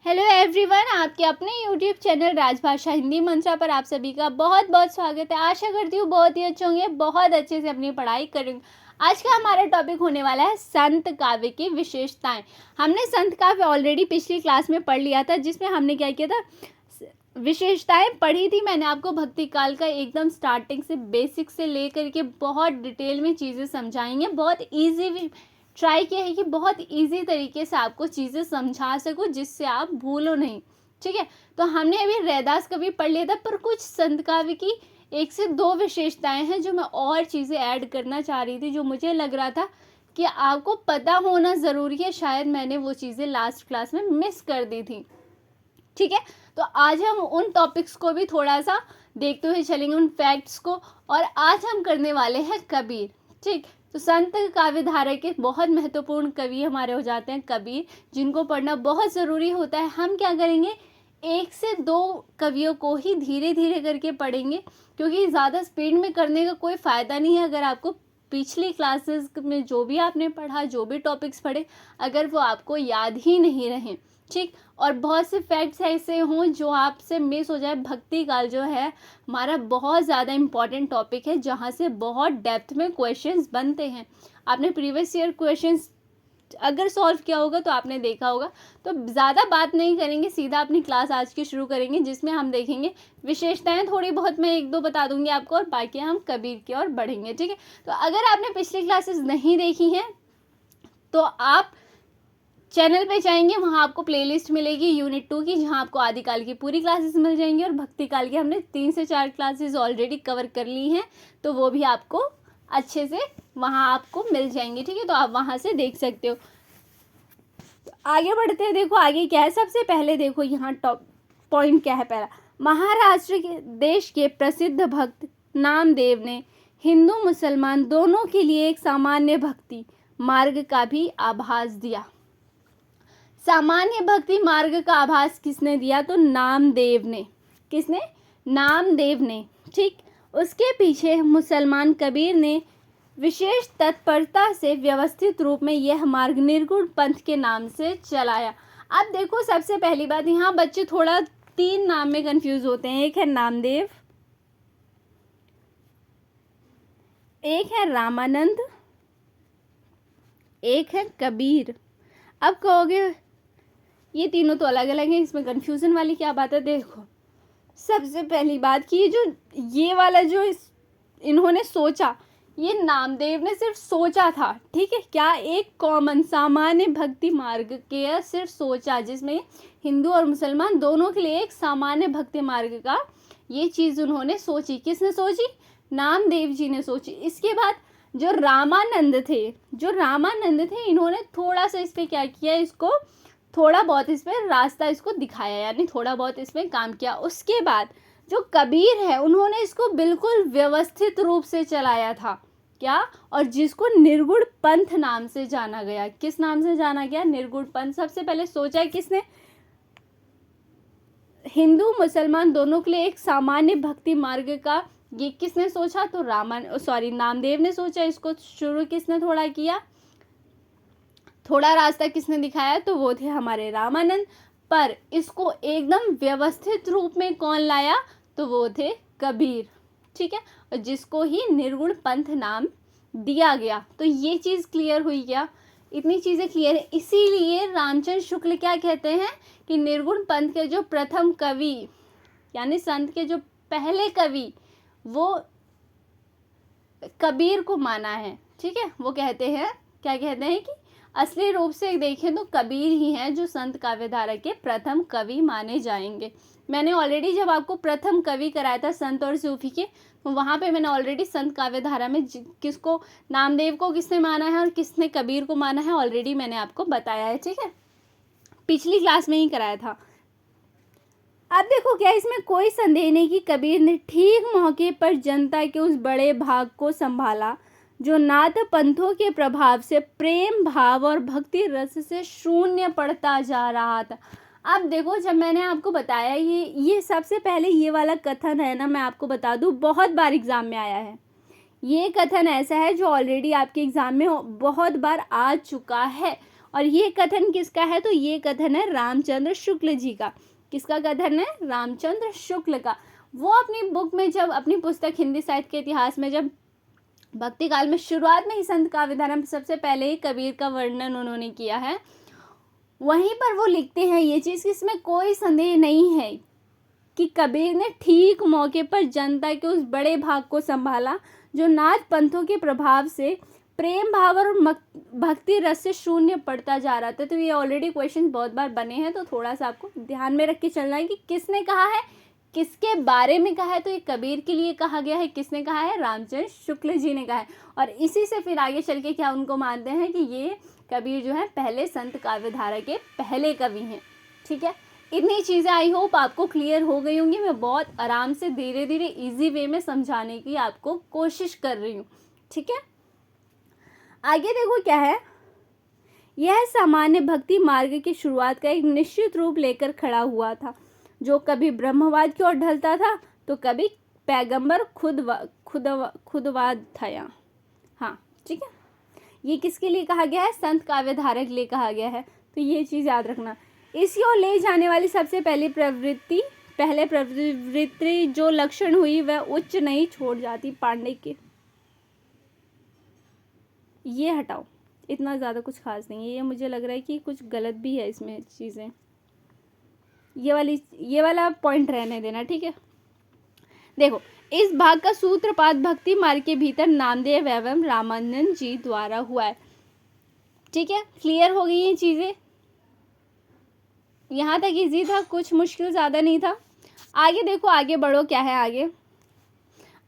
Hello everyone, आपके अपने YouTube channel राजभाषा हिंदी मंत्रा पर आप सभी का बहुत बहुत स्वागत है। आशा करती हूँ बहुत ही अच्छे होंगे, बहुत अच्छे से अपनी पढ़ाई करेंगे। आज का हमारा टॉपिक होने वाला है संत काव्य की विशेषताएं। हमने संत काव्य ऑलरेडी पिछली क्लास में पढ़ लिया था, जिसमें हमने क्या किया था, विशेषताएं पढ़ी थी। मैंने आपको भक्ति काल का एकदम स्टार्टिंग से बेसिक से लेकर के बहुत डिटेल में चीज़ें समझाएंगे। बहुत ईजी ट्राई किया है कि बहुत इजी तरीके से आपको चीज़ें समझा सकूं, जिससे आप भूलो नहीं। ठीक है, तो हमने अभी रैदास कवि पढ़ लिया था, पर कुछ संत काव्य की 1 से 2 विशेषताएं हैं जो मैं और चीज़ें ऐड करना चाह रही थी, जो मुझे लग रहा था कि आपको पता होना ज़रूरी है। शायद मैंने वो चीज़ें लास्ट क्लास में मिस कर दी थी। ठीक है, तो आज हम उन टॉपिक्स को भी थोड़ा सा देखते हुए चलेंगे, उन फैक्ट्स को। और आज हम करने वाले हैं कबीर। ठीक, तो संत काव्य धारा के बहुत महत्वपूर्ण कवि हमारे हो जाते हैं कबीर, जिनको पढ़ना बहुत ज़रूरी होता है। हम क्या करेंगे, 1 से 2 कवियों को ही धीरे धीरे करके पढ़ेंगे, क्योंकि ज़्यादा स्पीड में करने का कोई फ़ायदा नहीं है। अगर आपको पिछली क्लासेस में जो भी आपने पढ़ा, जो भी टॉपिक्स पढ़े, अगर वो आपको याद ही नहीं रहे, ठीक, और बहुत से फैक्ट्स ऐसे हों जो आपसे मिस हो जाए। भक्ति काल जो है हमारा बहुत ज़्यादा इम्पॉर्टेंट टॉपिक है, जहाँ से बहुत डेप्थ में क्वेश्चंस बनते हैं। आपने प्रीवियस ईयर क्वेश्चंस अगर सॉल्व किया होगा तो आपने देखा होगा। तो ज़्यादा बात नहीं करेंगे, सीधा अपनी क्लास आज की शुरू करेंगे, जिसमें हम देखेंगे विशेषताएं। थोड़ी बहुत मैं 1-2 बता दूंगी आपको, और बाकी हम कबीर की ओर बढ़ेंगे। ठीक है, तो अगर आपने पिछली क्लासेस नहीं देखी हैं तो आप चैनल पे जाएंगे, वहाँ आपको प्लेलिस्ट मिलेगी यूनिट 2 की, जहाँ आपको आदिकाल की पूरी क्लासेस मिल जाएंगी। और भक्ति काल की हमने 3 से 4 क्लासेस ऑलरेडी कवर कर ली हैं, तो वो भी आपको अच्छे से वहाँ आपको मिल जाएंगी। ठीक है, तो आप वहाँ से देख सकते हो। तो आगे बढ़ते हैं, देखो आगे क्या है। सबसे पहले देखो यहाँ टॉप पॉइंट क्या है। पहला, महाराष्ट्र के देश के प्रसिद्ध भक्त नामदेव ने हिंदू मुसलमान दोनों के लिए एक सामान्य भक्ति मार्ग का भी आभास दिया। सामान्य भक्ति मार्ग का आभास किसने दिया? तो नामदेव ने। किसने? नामदेव ने। ठीक, उसके पीछे मुसलमान कबीर ने विशेष तत्परता से व्यवस्थित रूप में यह मार्ग निर्गुण पंथ के नाम से चलाया। अब देखो, सबसे पहली बात, यहाँ बच्चे थोड़ा 3 नाम में कंफ्यूज होते हैं। एक है नामदेव, एक है रामानंद, एक है कबीर। अब कहोगे ये तीनों तो अलग अलग हैं, इसमें कंफ्यूजन वाली क्या बात है? देखो, सबसे पहली बात कि ये वाला जो इन्होंने सोचा, ये नामदेव ने सिर्फ सोचा था। ठीक है, क्या? एक कॉमन सामान्य भक्ति मार्ग के सिर्फ सोचा, जिसमें हिंदू और मुसलमान दोनों के लिए एक सामान्य भक्ति मार्ग का ये चीज़ उन्होंने सोची। किसने सोची? नामदेव जी ने सोची। इसके बाद जो रामानंद थे, इन्होंने थोड़ा सा इस पर क्या किया, इसको थोड़ा बहुत इस पर रास्ता इसको दिखाया, यानी थोड़ा बहुत इसमें काम किया। उसके बाद जो कबीर है, उन्होंने इसको बिल्कुल व्यवस्थित रूप से चलाया था। क्या? और जिसको निर्गुण पंथ नाम से जाना गया। किस नाम से जाना गया? निर्गुण पंथ। सबसे पहले सोचा है किसने? हिंदू मुसलमान दोनों के लिए एक सामान्य भक्ति मार्ग का ये किसने सोचा? तो नामदेव ने सोचा। इसको शुरू किसने थोड़ा किया, थोड़ा रास्ता किसने दिखाया? तो वो थे हमारे रामानंद। पर इसको एकदम व्यवस्थित रूप में कौन लाया? तो वो थे कबीर। ठीक है, और जिसको ही निर्गुण पंथ नाम दिया गया। तो ये चीज़ क्लियर हुई क्या? इतनी चीज़ें क्लियर है। इसीलिए रामचंद्र शुक्ल क्या कहते हैं कि निर्गुण पंथ के जो प्रथम कवि, यानी संत के जो पहले कवि, वो कबीर को माना है। ठीक है, वो कहते हैं, क्या कहते हैं कि असली रूप से देखें तो कबीर ही हैं जो संत काव्यधारा के प्रथम कवि माने जाएंगे। मैंने ऑलरेडी जब आपको प्रथम कवि कराया था संत और सूफी के, तो वहाँ पे मैंने ऑलरेडी संत काव्यधारा में किसको, नामदेव को किसने माना है और किसने कबीर को माना है, ऑलरेडी मैंने आपको बताया है। ठीक है, पिछली क्लास में ही कराया था। अब देखो, क्या इसमें कोई संदेह नहीं कि कबीर ने ठीक मौके पर जनता के उस बड़े भाग को संभाला जो नाथ पंथों के प्रभाव से प्रेम भाव और भक्ति रस से शून्य पड़ता जा रहा था। अब देखो, जब मैंने आपको बताया ये सबसे पहले ये वाला कथन है ना, मैं आपको बता दूं, बहुत बार एग्जाम में आया है। ये कथन ऐसा है जो ऑलरेडी आपके एग्जाम में बहुत बार आ चुका है, और ये कथन किसका है? तो ये कथन है रामचंद्र शुक्ल जी का। किसका कथन है? रामचंद्र शुक्ल का। वो अपनी बुक में, जब अपनी पुस्तक हिंदी साहित्य के इतिहास में, जब भक्ति काल में शुरुआत में ही संत काव्यधारा में सबसे पहले ही कबीर का वर्णन उन्होंने किया है, वहीं पर वो लिखते हैं ये चीज़ कि इसमें कोई संदेह नहीं है कि कबीर ने ठीक मौके पर जनता के उस बड़े भाग को संभाला जो नाथ पंथों के प्रभाव से प्रेम भाव और भक्ति रस से शून्य पड़ता जा रहा था। तो ये ऑलरेडी क्वेश्चन बहुत बार बने हैं, तो थोड़ा सा आपको ध्यान में रख के चलना है कि किसने कहा है, किसके बारे में कहा है। तो ये कबीर के लिए कहा गया है। किसने कहा है? रामचंद्र शुक्ल जी ने कहा है। और इसी से फिर आगे चल के क्या उनको मानते हैं कि ये कबीर जो है पहले संत काव्यधारा के पहले कवि हैं। ठीक है, इतनी चीज़ें आई होप आपको क्लियर हो गई होंगी। मैं बहुत आराम से धीरे धीरे इजी वे में समझाने की आपको कोशिश कर रही हूँ। ठीक है, आगे देखो क्या है। यह सामान्य भक्ति मार्ग की शुरुआत का एक निश्चित रूप लेकर खड़ा हुआ था, जो कभी ब्रह्मवाद की ओर ढलता था तो कभी पैगंबर खुदवाद था। यहाँ हाँ ठीक है, ये किसके लिए कहा गया है? संत काव्यधारा के लिए कहा गया है। तो ये चीज़ याद रखना। इसी ओर ले जाने वाली सबसे पहली प्रवृत्ति जो लक्षण हुई वह उच्च नहीं छोड़ जाती पांडे के। ये हटाओ, इतना ज़्यादा कुछ खास नहीं है। ये मुझे लग रहा है कि कुछ गलत भी है इसमें चीज़ें। ये वाला पॉइंट रहने देना। ठीक है, देखो इस भाग का सूत्रपात भक्ति मार्ग के भीतर नामदेव एवं रामानंद जी द्वारा हुआ है। ठीक है, क्लियर हो गई ये चीज़ें। यहाँ तक इजी था, कुछ मुश्किल ज़्यादा नहीं था। आगे देखो, आगे बढ़ो, क्या है आगे।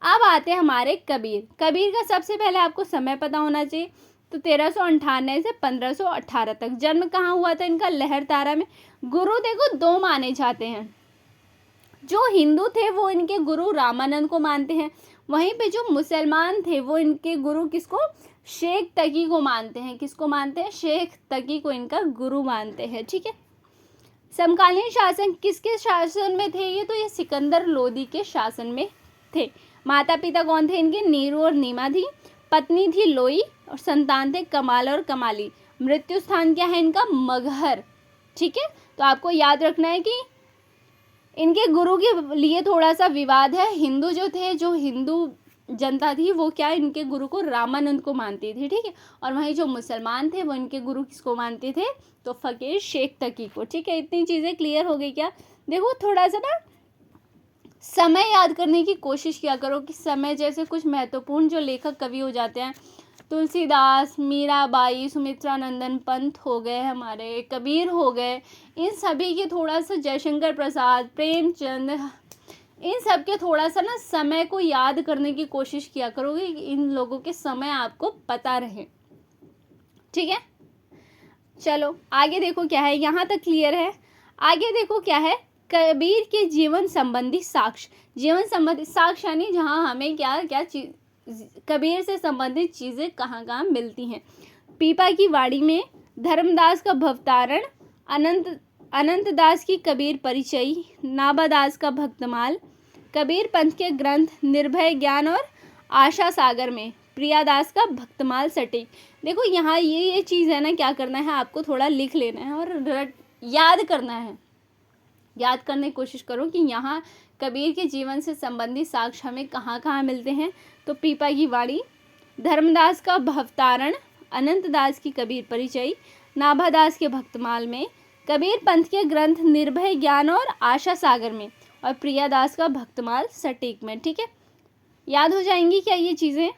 अब आते हैं हमारे कबीर। कबीर का सबसे पहले आपको समय पता होना चाहिए। तो 1398 से 1518 तक जन्म कहाँ हुआ था इनका? लहरतारा में। गुरु देखो दो माने जाते हैं। जो हिंदू थे वो इनके गुरु रामानंद को मानते हैं, वहीं पे जो मुसलमान थे वो इनके गुरु किसको? शेख तकी को मानते हैं। किसको मानते हैं? शेख तकी को इनका गुरु मानते हैं। ठीक है, समकालीन शासन किसके शासन में थे ये? तो ये सिकंदर लोदी के शासन में थे। माता पिता कौन थे इनके? नीरू और नीमा थी। पत्नी थी लोई और संतान थे कमाल और कमाली। मृत्यु स्थान क्या है इनका? मगहर। ठीक है, तो आपको याद रखना है कि इनके गुरु के लिए थोड़ा सा विवाद है। हिंदू जो थे, जो हिंदू जनता थी वो क्या इनके गुरु को रामानंद को मानती थी। ठीक है, और वहीं जो मुसलमान थे वो इनके गुरु किसको मानते थे? तो फकीर शेख तकी को। ठीक है, इतनी चीज़ें क्लियर हो गई क्या? देखो थोड़ा सा ना समय याद करने की कोशिश किया करो कि समय जैसे कुछ महत्वपूर्ण जो लेखक कवि हो जाते हैं, तुलसीदास, मीराबाई, सुमित्रा नंदन पंत हो गए, हमारे कबीर हो गए, इन सभी के थोड़ा सा, जयशंकर प्रसाद, प्रेमचंद, इन सब के थोड़ा सा ना समय को याद करने की कोशिश किया करोगे कि इन लोगों के समय आपको पता रहे। ठीक है, चलो आगे देखो क्या है। यहाँ तक क्लियर है। आगे देखो क्या है। कबीर के जीवन संबंधी साक्ष्य। जीवन संबंधी साक्ष्य यानी जहाँ हमें क्या क्या कबीर से संबंधित चीज़ें कहाँ कहाँ मिलती हैं। पीपा की वाड़ी में, धर्मदास का भवतारण, अनंतदास की कबीर परिचय, नाभादास का भक्तमाल, कबीर पंथ के ग्रंथ निर्भय ज्ञान और आशा सागर में, प्रियादास का भक्तमाल सटीक। देखो यहाँ ये चीज़ है ना, क्या करना है आपको? थोड़ा लिख लेना है और याद करना है। याद करने की कोशिश करो कि यहाँ कबीर के जीवन से संबंधित साक्ष्य हमें कहाँ कहाँ मिलते हैं। तो पीपा की वाड़ी, धर्मदास का भवतारण, अनंतदास की कबीर परिचय, नाभादास के भक्तमाल में, कबीर पंथ के ग्रंथ निर्भय ज्ञान और आशा सागर में, और प्रियादास का भक्तमाल सटीक में। ठीक है, याद हो जाएंगी क्या ये चीज़ें?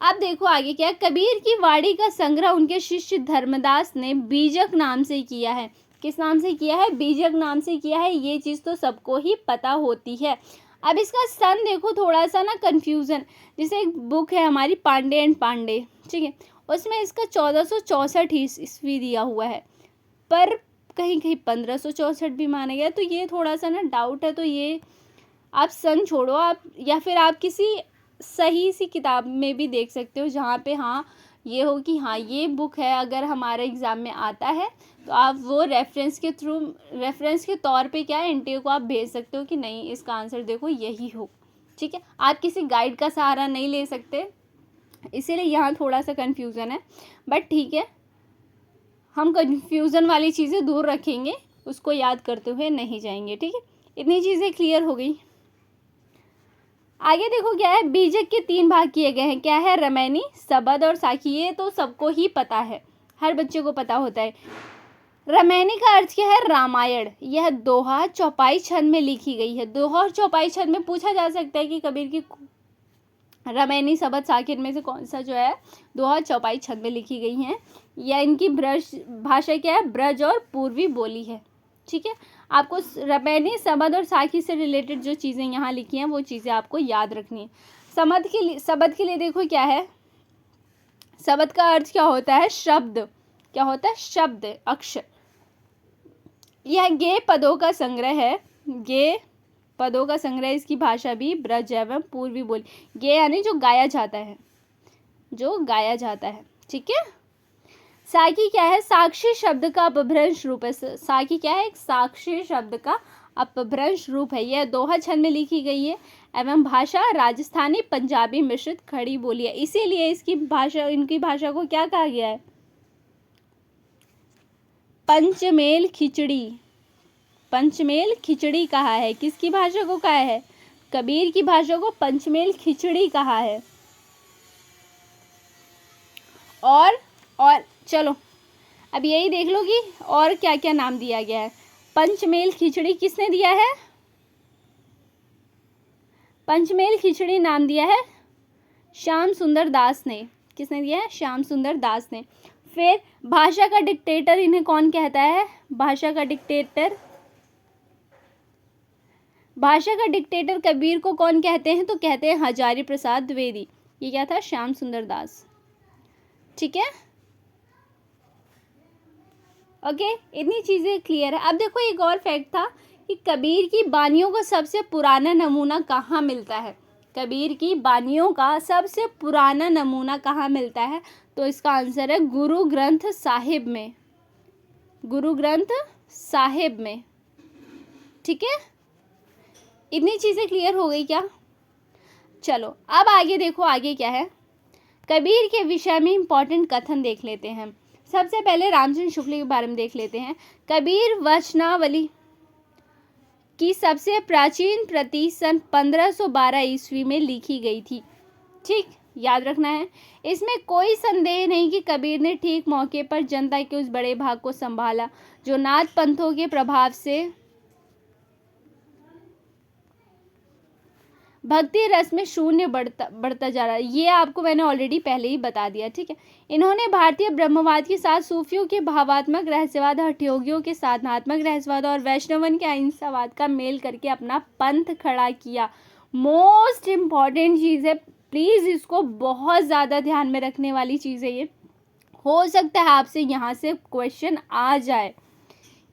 अब देखो आगे क्या। कबीर की वाड़ी का संग्रह उनके शिष्य धर्मदास ने बीजक नाम से किया है। किस नाम से किया है? बीजक नाम से किया है। ये चीज़ तो सबको ही पता होती है। अब इसका सन देखो, थोड़ा सा ना कन्फ्यूज़न। जैसे एक बुक है हमारी पांडे एंड पांडे, ठीक है, उसमें इसका 1464 ईस्वी दिया हुआ है, पर कहीं कहीं 1564 भी माना गया। तो ये थोड़ा सा ना डाउट है। तो ये आप सन छोड़ो, आप या फिर आप किसी सही सी किताब में भी देख सकते हो जहाँ पे हाँ ये हो कि हाँ ये बुक है। अगर हमारे एग्ज़ाम में आता है तो आप वो रेफरेंस के तौर पे क्या है एनटीए को आप भेज सकते हो कि नहीं इसका आंसर देखो यही हो। ठीक है, आप किसी गाइड का सहारा नहीं ले सकते, इसीलिए यहाँ थोड़ा सा कन्फ्यूज़न है, बट ठीक है हम कन्फ्यूज़न वाली चीज़ें दूर रखेंगे, उसको याद करते हुए नहीं जाएंगे। ठीक है, इतनी चीज़ें क्लियर हो गई। आगे देखो क्या है, बीजक के 3 भाग किए गए हैं। क्या है, रमैनी, सबद और साखी। ये तो सबको ही पता है, हर बच्चे को पता होता है। रमैनी का अर्थ क्या है, रामायण। यह दोहा चौपाई छंद में लिखी गई है। दोहा और चौपाई छंद में पूछा जा सकता है कि कबीर की रमैनी, सबद, साखी में से कौन सा जो है दोहा चौपाई छंद में लिखी गई हैं। या इनकी ब्रज भाषा क्या है, ब्रज और पूर्वी बोली है। ठीक है, आपको रमैनी, सबद और साखी से रिलेटेड जो चीज़ें यहाँ लिखी हैं वो चीज़ें आपको याद रखनी है। सबद के लिए देखो क्या है, सबद का अर्थ क्या होता है, शब्द। क्या होता है, शब्द, अक्षर। यह गे पदों का संग्रह है। गे पदों का संग्रह। इसकी भाषा भी ब्रज एवं पूर्वी बोली। गे यानी जो गाया जाता है, जो गाया जाता है। ठीक है, साखी क्या है, साक्षी शब्द का अपभ्रंश रूप है। साखी क्या है, एक साक्षी शब्द का अपभ्रंश रूप है। यह दोहा छंद में लिखी गई है एवं भाषा राजस्थानी पंजाबी मिश्रित खड़ी बोली है। इसीलिए इसकी भाषा, इनकी भाषा को क्या कहा गया है, पंचमेल खिचड़ी। पंचमेल खिचड़ी कहा है। किसकी भाषा को कहा है, कबीर की भाषा को पंचमेल खिचड़ी कहा है। और चलो अब यही देख लो कि और क्या क्या नाम दिया गया है। पंचमेल खिचड़ी किसने दिया है, पंचमेल खिचड़ी नाम दिया है श्याम सुंदर दास ने। किसने दिया है, श्याम सुंदर दास ने। फिर भाषा का डिक्टेटर इन्हें कौन कहता है, भाषा का डिक्टेटर, भाषा का डिक्टेटर कबीर को कौन कहते हैं, तो कहते हैं हजारी प्रसाद द्विवेदी। ये क्या था, श्याम सुंदर दास। ठीक है, ओके, इतनी चीज़ें क्लियर है। अब देखो एक और फैक्ट था कि कबीर की बानियों का सबसे पुराना नमूना कहाँ मिलता है। कबीर की बानियों का सबसे पुराना नमूना कहाँ मिलता है, तो इसका आंसर है गुरु ग्रंथ साहिब में। गुरु ग्रंथ साहिब में। ठीक है, इतनी चीज़ें क्लियर हो गई क्या। चलो अब आगे देखो, आगे क्या है, कबीर के विषय में इंपॉर्टेंट कथन देख लेते हैं। सबसे पहले रामचंद्र शुक्ल के बारे में देख लेते हैं। कबीर वचनावली की सबसे प्राचीन प्रति सन 1512 ईस्वी में लिखी गई थी। ठीक, याद रखना है। इसमें कोई संदेह नहीं कि कबीर ने ठीक मौके पर जनता के उस बड़े भाग को संभाला जो नाथ पंथों के प्रभाव से भक्ति रस में शून्य बढ़ता जा रहा है। ये आपको मैंने ऑलरेडी पहले ही बता दिया। ठीक है, इन्होंने भारतीय ब्रह्मवाद के साथ सूफियों के भावात्मक रहस्यवाद, हठयोगियों के साधनात्मक रहस्यवाद और वैष्णवन के अहिंसावाद का मेल करके अपना पंथ खड़ा किया। मोस्ट इम्पॉर्टेंट चीज़ है, प्लीज़ इसको बहुत ज़्यादा ध्यान में रखने वाली चीज़ है ये। हो सकता है आपसे यहाँ से क्वेश्चन आ जाए।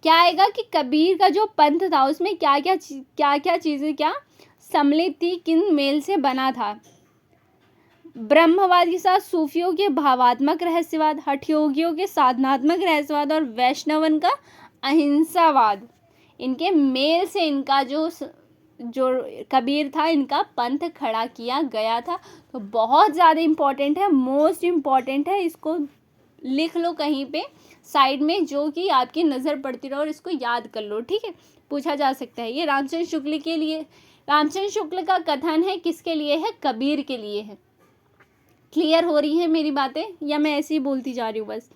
क्या आएगा कि कबीर का जो पंथ था उसमें क्या क्या चीज़ें क्या सम्मिलित थी, किन मेल से बना था। ब्रह्मवाद के साथ सूफियों के भावात्मक रहस्यवाद, हठयोगियों के साधनात्मक रहस्यवाद और वैष्णवन का अहिंसावाद, इनके मेल से इनका जो कबीर था, इनका पंथ खड़ा किया गया था। तो बहुत ज़्यादा इम्पॉर्टेंट है, मोस्ट इम्पॉर्टेंट है। इसको लिख लो कहीं पे साइड में, जो कि आपकी नज़र पड़ती रहे और इसको याद कर लो। ठीक है, पूछा जा सकता है। ये रामचंद्र शुक्ल के लिए, रामचंद्र शुक्ल का कथन है, किसके लिए है, कबीर के लिए है। क्लियर हो रही है मेरी बातें, या मैं ऐसे ही बोलती जा रही हूँ बस।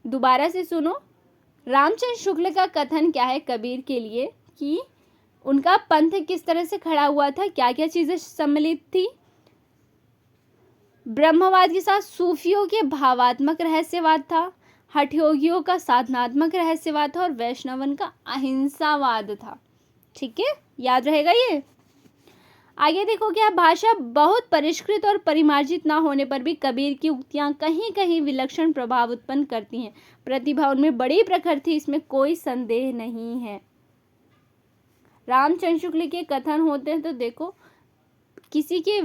दोबारा से सुनो, रामचंद्र शुक्ल का कथन क्या है कबीर के लिए, कि उनका पंथ किस तरह से खड़ा हुआ था, क्या क्या चीज़ें सम्मिलित थी। ब्रह्मवाद के साथ सूफियों के भावात्मक रहस्यवाद था, हठयोगियों का साधनात्मक रहस्यवाद था और वैष्णवन का अहिंसावाद था। ठीक है, याद रहेगा ये। आगे देखो क्या, भाषा बहुत परिष्कृत और परिमार्जित ना होने पर भी कबीर की उक्तियां कहीं कहीं विलक्षण प्रभाव उत्पन्न करती हैं। प्रतिभा उनमें बड़ी प्रखर थी, इसमें कोई संदेह नहीं है। रामचंद्र शुक्ल के कथन होते हैं तो देखो, किसी के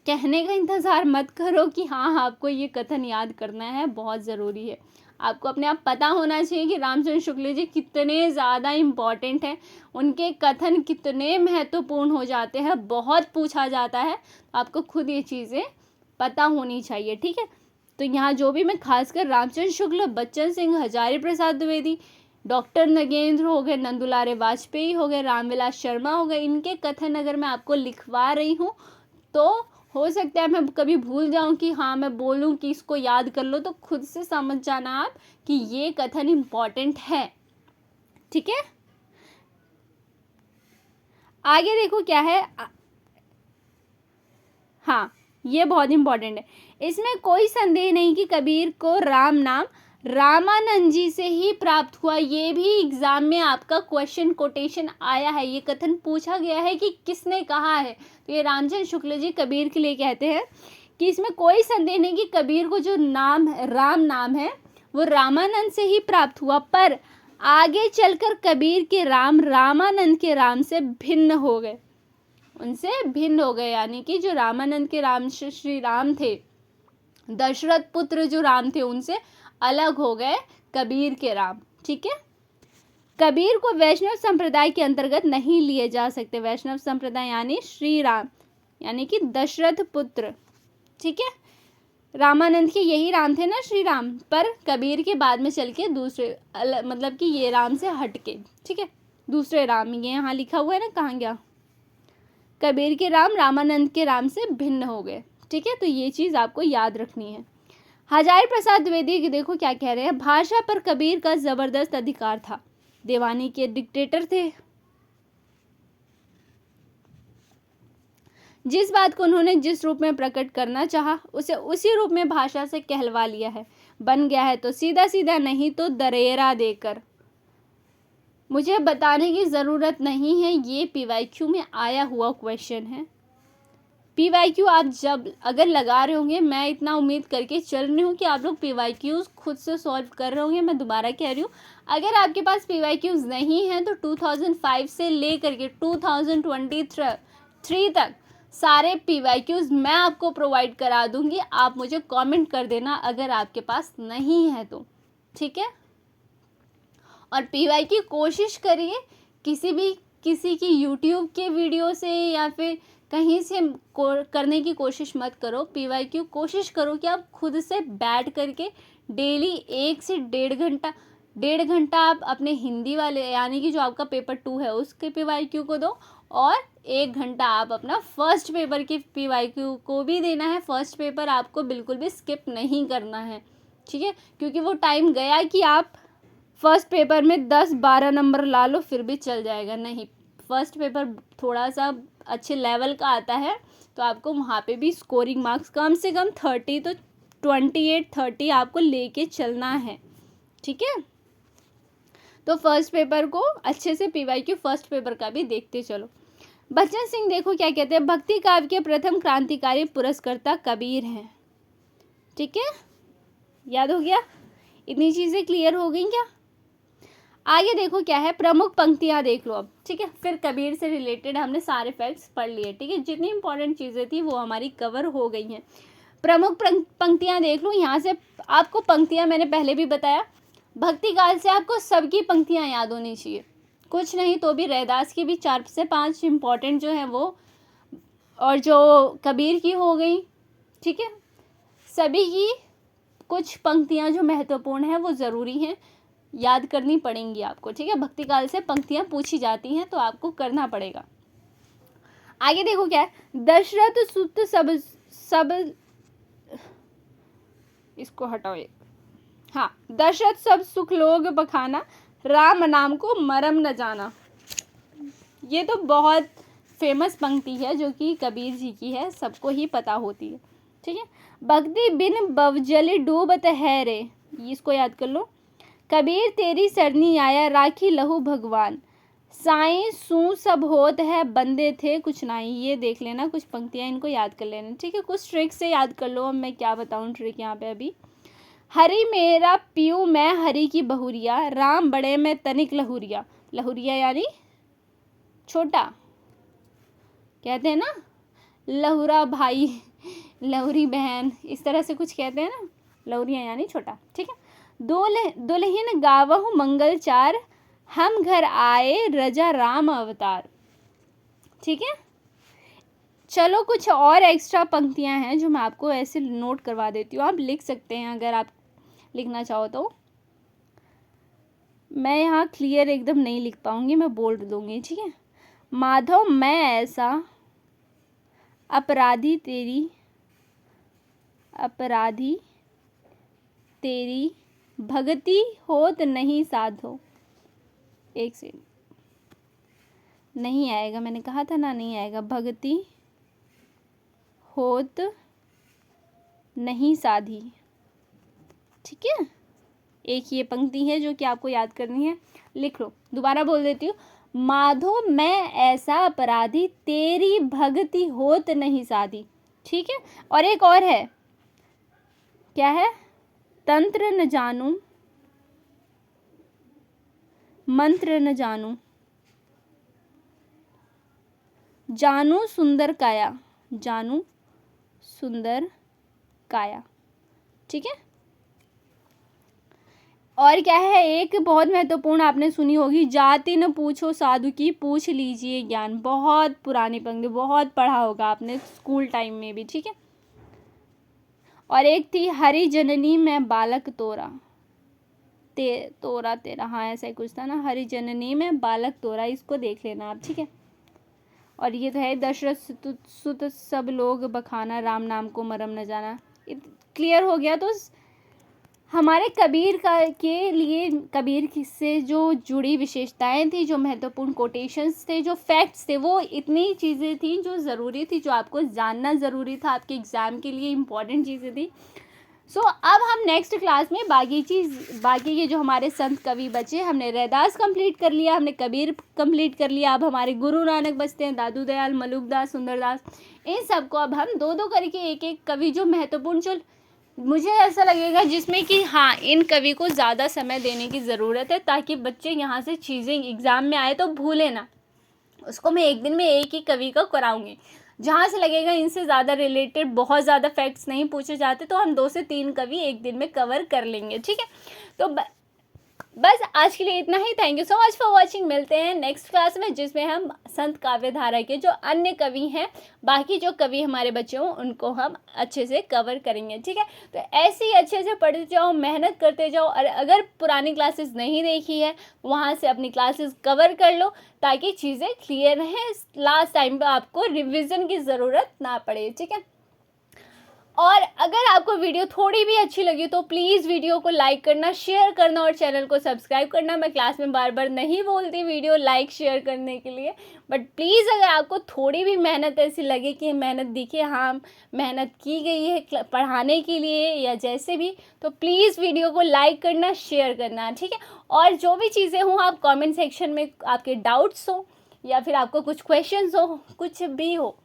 कहने का इंतज़ार मत करो कि हाँ आपको ये कथन याद करना है, बहुत ज़रूरी है। आपको अपने आप पता होना चाहिए कि रामचंद्र शुक्ल जी कितने ज़्यादा इम्पॉर्टेंट हैं, उनके कथन कितने महत्वपूर्ण हो जाते हैं, बहुत पूछा जाता है। आपको खुद ये चीज़ें पता होनी चाहिए। ठीक है, तो यहाँ जो भी मैं खासकर रामचंद्र शुक्ल, बच्चन सिंह, हजारी प्रसाद द्विवेदी, डॉक्टर नगेंद्र हो गए, नंदुलारे वाजपेयी हो गए, रामविलास शर्मा हो गए, इनके कथन अगर मैं आपको लिखवा रही हूँ तो हो सकता है मैं कभी भूल जाऊं कि हाँ मैं बोलूं कि इसको याद कर लो, तो खुद से समझ जाना आप कि ये कथन इम्पॉर्टेंट है। ठीक है, आगे देखो क्या है। हाँ, ये बहुत इम्पॉर्टेंट है। इसमें कोई संदेह नहीं कि कबीर को राम नाम रामानंद जी से ही प्राप्त हुआ। ये भी एग्जाम में आपका क्वेश्चन कोटेशन आया है, ये कथन पूछा गया है कि किसने कहा है। तो ये रामचंद्र शुक्ल जी कबीर के लिए कहते हैं कि इसमें कोई संदेह नहीं कि कबीर को जो नाम राम नाम है वो रामानंद से ही प्राप्त हुआ, पर आगे चलकर कबीर के राम रामानंद के राम से भिन्न हो गए, उनसे भिन्न हो गए। यानी कि जो रामानंद के राम श्री राम थे, दशरथ पुत्र जो राम थे, उनसे अलग हो गए कबीर के राम। ठीक है, कबीर को वैष्णव संप्रदाय के अंतर्गत नहीं लिए जा सकते। वैष्णव संप्रदाय यानी श्री राम, यानी कि दशरथ पुत्र। ठीक है, रामानंद के यही राम थे ना, श्री राम, पर कबीर के बाद में चल के दूसरे मतलब कि ये राम से हटके, ठीक है, दूसरे राम, ये यहाँ लिखा हुआ है ना, कहाँ गया, कबीर के राम रामानंद के राम से भिन्न हो गए। ठीक है, तो ये चीज़ आपको याद रखनी है। हजारी प्रसाद द्विवेदी की देखो क्या कह रहे हैं। भाषा पर कबीर का जबरदस्त अधिकार था, दीवानी के डिक्टेटर थे। जिस बात को उन्होंने जिस रूप में प्रकट करना चाहा, उसे उसी रूप में भाषा से कहलवा लिया है। बन गया है तो सीधा सीधा, नहीं तो दरेरा देकर। मुझे बताने की ज़रूरत नहीं है, ये पीवाईक्यू में आया हुआ क्वेश्चन है। पीवाईक्यू आप जब अगर लगा रहे होंगे, मैं इतना उम्मीद करके चल रही हूँ कि आप लोग पीवाईक्यूज खुद से सॉल्व कर रहे होंगे। मैं दोबारा कह रही हूँ, अगर आपके पास पीवाईक्यूज नहीं हैं तो 2005 से ले करके 2023 तक सारे पीवाईक्यूज मैं आपको प्रोवाइड करा दूँगी। आप मुझे कमेंट कर देना अगर आपके पास नहीं है तो, ठीक है। और पीवाईक्यू कोशिश करिए किसी की यूट्यूब के वीडियो से या फिर कहीं से करने की कोशिश मत करो। पीवाईक्यू कोशिश करो कि आप खुद से बैठ करके डेली 1 से 1.5 घंटा आप अपने हिंदी वाले यानी कि जो आपका पेपर 2 है उसके पीवाईक्यू को दो, और 1 घंटा आप अपना फर्स्ट पेपर के पीवाईक्यू को भी देना है। फर्स्ट पेपर आपको बिल्कुल भी स्किप नहीं करना है, ठीक है, क्योंकि वो टाइम गया कि आप फर्स्ट पेपर में 10-12 नंबर ला लो फिर भी चल जाएगा। नहीं, फर्स्ट पेपर थोड़ा सा अच्छे लेवल का आता है तो आपको वहाँ पे भी स्कोरिंग मार्क्स कम से कम 30 तो 28-30 आपको लेके चलना है, ठीक है। तो फर्स्ट पेपर को अच्छे से पीवाईक्यू फर्स्ट पेपर का भी देखते चलो। बच्चन सिंह देखो क्या कहते हैं। भक्ति काव्य के प्रथम क्रांतिकारी पुरस्कर्ता कबीर हैं, ठीक है, याद हो गया, इतनी चीज़ें क्लियर हो गई क्या। आगे देखो क्या है, प्रमुख पंक्तियां देख लो अब, ठीक है। फिर कबीर से रिलेटेड हमने सारे फैक्ट्स पढ़ लिए, ठीक है, जितनी इंपॉर्टेंट चीज़ें थी वो हमारी कवर हो गई हैं। प्रमुख पंक्तियां देख लो। यहाँ से आपको पंक्तियां मैंने पहले भी बताया, भक्ति काल से आपको सबकी पंक्तियां याद होनी चाहिए, कुछ नहीं तो भी रैदास की भी 4 से 5 इंपॉर्टेंट जो है वो, और जो कबीर की हो गई, ठीक है। सभी की कुछ पंक्तियां जो महत्वपूर्ण है वो ज़रूरी हैं, याद करनी पड़ेंगी आपको, ठीक है। भक्ति काल से पंक्तियां पूछी जाती हैं तो आपको करना पड़ेगा। आगे देखो क्या है, दशरथ सुत सब इसको हटाओ, हाँ, दशरथ सब सुख लोग बखाना, राम नाम को मरम न जाना। ये तो बहुत फेमस पंक्ति है जो कि कबीर जी की है, सबको ही पता होती है, ठीक है। भक्ति बिन बवजल डूबत है रे, इसको याद कर लो। कबीर तेरी सरनी आया, राखी लहू भगवान, साईं सू सब होत है, बंदे थे कुछ नहीं। ये देख लेना कुछ पंक्तियाँ, इनको याद कर लेना, ठीक है। कुछ ट्रिक से याद कर लो, अब मैं क्या बताऊँ ट्रिक यहाँ पे अभी। हरि मेरा पीऊ मैं हरि की बहुरिया, राम बड़े में तनिक लहुरिया। लहुरिया यानी छोटा, कहते हैं ना, लहुरा भाई, लहुरी बहन, इस तरह से कुछ कहते हैं ना, लहुरिया यानी छोटा, ठीक है। दुल्हन गावहु मंगल चार, हम घर आए रजा राम अवतार, ठीक है। चलो कुछ और एक्स्ट्रा पंक्तियां हैं जो मैं आपको ऐसे नोट करवा देती हूँ, आप लिख सकते हैं अगर आप लिखना चाहो तो। मैं यहाँ क्लियर एकदम नहीं लिख पाऊँगी, मैं बोल्ड दूँगी, ठीक है। माधव मैं ऐसा अपराधी तेरी भगति होत नहीं साधो। एक सेकंड, नहीं आएगा, मैंने कहा था ना नहीं आएगा। भगति होत नहीं साधी, ठीक है। एक ये पंक्ति है जो कि आपको याद करनी है, लिख लो। दोबारा बोल देती हूँ, माधो मैं ऐसा अपराधी तेरी भगति होत नहीं साधी, ठीक है। और एक और है, क्या है? तंत्र न जानू मंत्र न जानू, जानू सुंदर काया, जानू सुंदर काया, ठीक है। और क्या है, एक बहुत महत्वपूर्ण आपने सुनी होगी, जाति न पूछो साधु की पूछ लीजिए ज्ञान। बहुत पुरानी पंक्ति, बहुत पढ़ा होगा आपने स्कूल टाइम में भी, ठीक है। और एक थी, हरि जननी में बालक तोरा, तोरा तेरा, हाँ ऐसा ही कुछ था ना, हरि जननी में बालक तोरा, इसको देख लेना आप, ठीक है। और ये तो है, दशरथ सुत सब लोग बखाना, राम नाम को मरम न जाना। क्लियर हो गया। तो हमारे कबीर के लिए कबीर से जो जुड़ी विशेषताएं थी, जो महत्वपूर्ण कोटेशंस थे, जो फैक्ट्स थे, वो इतनी चीज़ें थी जो ज़रूरी थी, जो आपको जानना ज़रूरी था, आपके एग्ज़ाम के लिए इम्पॉर्टेंट चीज़ें थी। अब हम नेक्स्ट क्लास में बाकी के जो हमारे संत कवि बचे, हमने रैदास कंप्लीट कर लिया, हमने कबीर कंप्लीट कर लिया, अब हमारे गुरु नानक बचते हैं, दादू दयाल, मलुकदास, सुंदरदास। इन सबको अब हम दो करके एक कवि जो महत्वपूर्ण, जो मुझे ऐसा लगेगा जिसमें कि हाँ इन कवि को ज़्यादा समय देने की ज़रूरत है, ताकि बच्चे यहाँ से चीज़ें एग्ज़ाम में आए तो भूले ना। उसको मैं एक दिन में एक ही कवि को कराऊंगी। जहाँ से लगेगा इनसे ज़्यादा रिलेटेड बहुत ज़्यादा फैक्ट्स नहीं पूछे जाते, तो हम 2 से 3 कवि एक दिन में कवर कर लेंगे, ठीक है। तो बस आज के लिए इतना ही। Thank you so much for watching. मिलते हैं नेक्स्ट क्लास में, जिसमें हम संत काव्यधारा के जो अन्य कवि हैं, बाकी जो कवि हमारे बच्चे हों, उनको हम अच्छे से कवर करेंगे, ठीक है। तो ऐसे ही अच्छे से पढ़ते जाओ, मेहनत करते जाओ, और अगर पुरानी क्लासेस नहीं देखी है, वहाँ से अपनी क्लासेस कवर कर लो, ताकि चीज़ें क्लियर रहें, लास्ट टाइम पर आपको रिविज़न की ज़रूरत ना पड़े, ठीक है। और अगर आपको वीडियो थोड़ी भी अच्छी लगी तो प्लीज़ वीडियो को लाइक करना, शेयर करना और चैनल को सब्सक्राइब करना। मैं क्लास में बार बार नहीं बोलती वीडियो लाइक शेयर करने के लिए, बट प्लीज़ अगर आपको थोड़ी भी मेहनत ऐसी लगे कि मेहनत दिखे, हाँ मेहनत की गई है पढ़ाने के लिए या जैसे भी, तो प्लीज़ वीडियो को लाइक करना, शेयर करना, ठीक है। और जो भी चीज़ें हों, आप कॉमेंट सेक्शन में आपके डाउट्स हो या फिर आपको कुछ क्वेश्चंस हो, कुछ भी हो,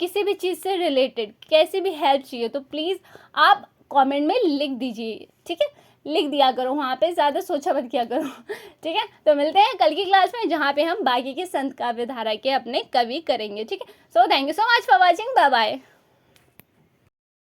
किसी भी चीज़ से रिलेटेड कैसी भी हेल्प चाहिए, तो प्लीज़ आप कमेंट में लिख दीजिए, ठीक है। लिख दिया करो, वहाँ पे ज़्यादा सोचा मत किया करो, ठीक है। तो मिलते हैं कल की क्लास में, जहाँ पे हम बाकी के संत काव्यधारा के अपने कवि करेंगे, ठीक है। So thank you so much for watching, bye bye.